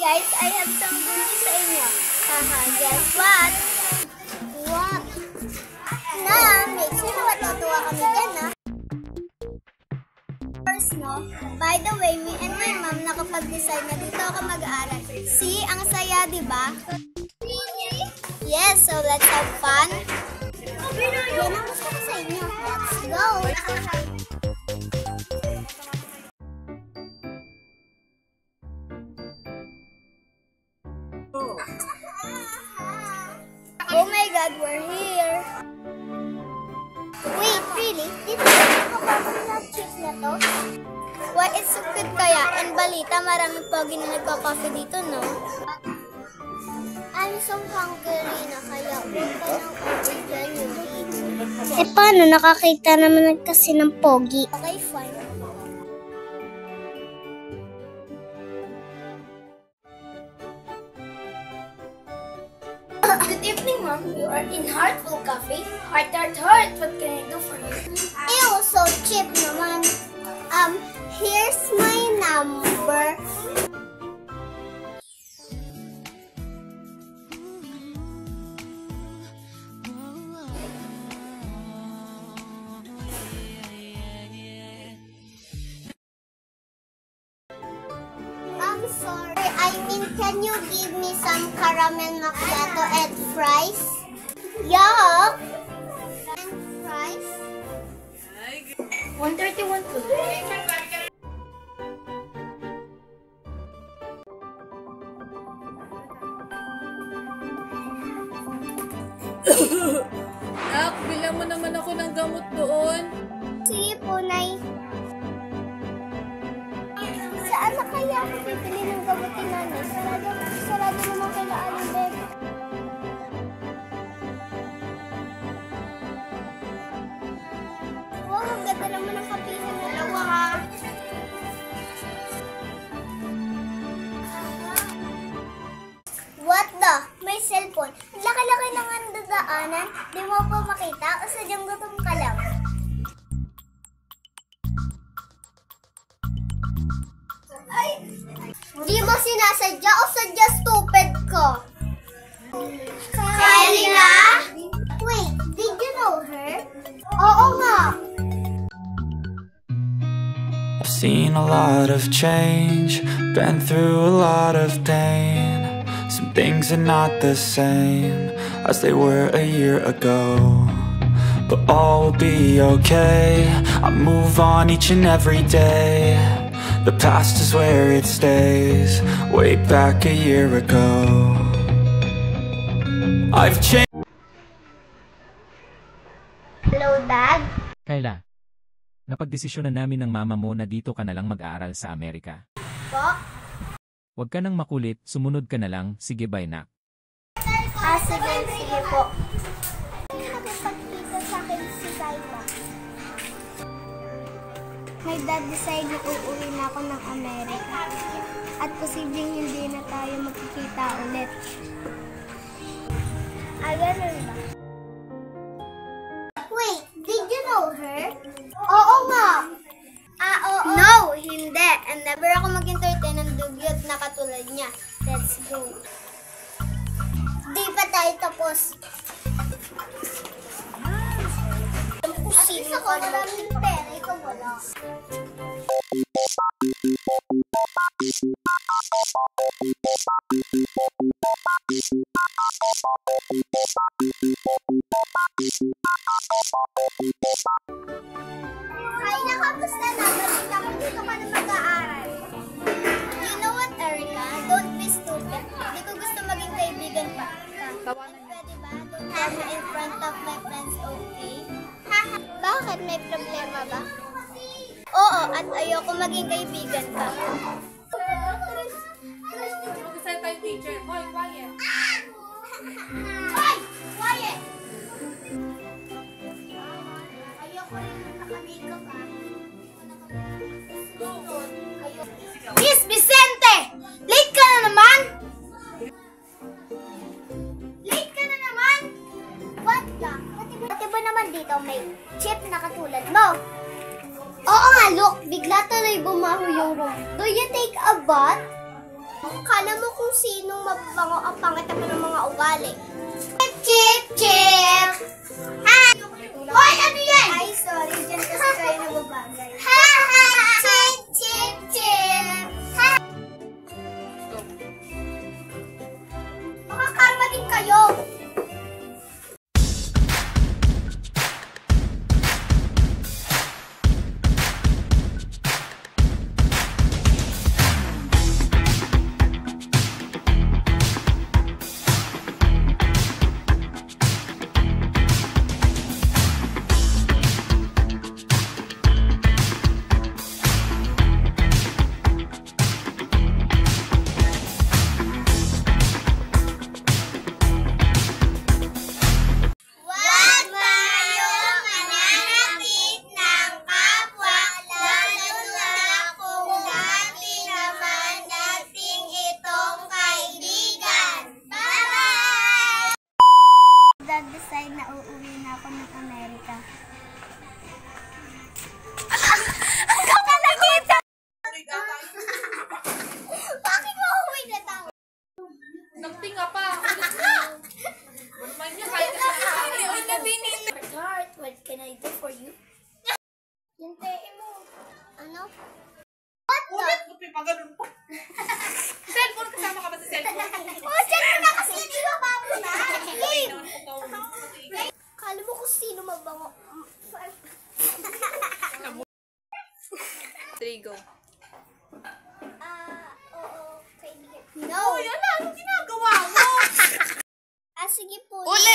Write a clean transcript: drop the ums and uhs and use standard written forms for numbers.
guys, I have some good news sa inyo. Haha, guess what? What? Make sure na matutuwa kami dyan, ha? First, no? By the way, me and my mom nakapag-decide na dito ako mag-aaral. See, ang saya, di ba? Yes, so let's have fun. Yan ang gusto ko sa inyo. Let's go! Oh my God, we're here! Wait, really? Dito ko coffee chip na to? Why, it's so good kaya? And balita, maraming pogi na nagka-coffee dito, no? I'm so hungry na kaya huwag ka ng order dyan yung Eh, paano? Nakakita naman kasi ng pogi. Okay, fine. Good evening, Mom. You are in Heartful Cafe. Heart. What can I do for you? Ew, so cheap naman. Here's my number. I'm sorry. Can you give me some caramel macchiato and fries? Yeah. And fries? 131 po. Nak, bilang mo naman ako ng gamot doon. Sige po, Nay. Saan na kaya ako bibili ng gamot ni Nanay? Sarado naman kila Aling Bebe. Wow, ang ganda naman ng kapihan na lawa, ha? What the? May cellphone. Laki-laki na nga nadaanan. Di mo pa makita o sadyang gutom ka lang? Di mo sinasadya o sadya stupid ko? Kylie! Wait, did you know her? Oo nga. I've seen a lot of change, been through a lot of pain. Some things are not the same as they were a year ago, but all will be okay. I move on each and every day. The past is where it stays, way back a year ago. I've changed. Hello, Dad? Kyla, napagdesisyon na namin ng mama mo na dito ka na lang mag-aaral sa Amerika. Po? Huwag ka nang makulit, sumunod ka na lang, sige bye na. Sige po. Nakapagkita sa akin si Kyla. My dad decide na uuwi na ako ng Amerika. At posibleng hindi na tayo magkikita ulit. Ganun ba? Wait, did you know her? Oo nga! Oo. No, hindi. And never ako mag-entertain ng dugyot na katulad niya. Let's go. Di pa tayo tapos. At least ako maraming pera. Ikaw wala. Kaya kamusta na? Balik ako dito ka na mag-aaral. You know what, Erica? Don't be stupid. Hindi ko gusto maging kaibigan pa. Pwede ba? Don't have me in front of my friends, okay? Bakit? May problema ba? Oo, at ayoko maging kaibigan ka. Mag-asal tayo, teacher. Hoy, quiet. Hoy! Quiet! Ayoko rin yung nakamakeup, ha? Miss Vicente! Late ka na naman? Late ka na naman? What the? Pati ba naman dito may chip na katulad mo? Oo nga, look. Bigla tuloy bumaho yung room. Do you take a bath? Kala mo kung sinong mababango ang pangit naman ng mga ugali. Chip, chip, chip! Ha! Hoy, ano yan? Ay, sorry. Diyan kasi kayo nababagay. Ha! Chip, chip, chip! Ha! Makakarma din kayo! Decide na uuwi na ako ng Amerika. Ang kapal na kita! Bakit mo uuwi na tayo? Nagtinga pa. Ano naman niya kahit na sa akin. Ay, nabinin. Heart, what can I do for you? Yung tee mo. Ano? What the? Ulit, magpipaganon pa. Cellphone, kasama ka ba sa cellphone? Oh, dyan mo na kasi di ba babo na? Kala mo kung sino mabango. Trigo. Oo, kaibigan. No! Uy, ano? Anong ginagawa mo? Sige po. Ulit!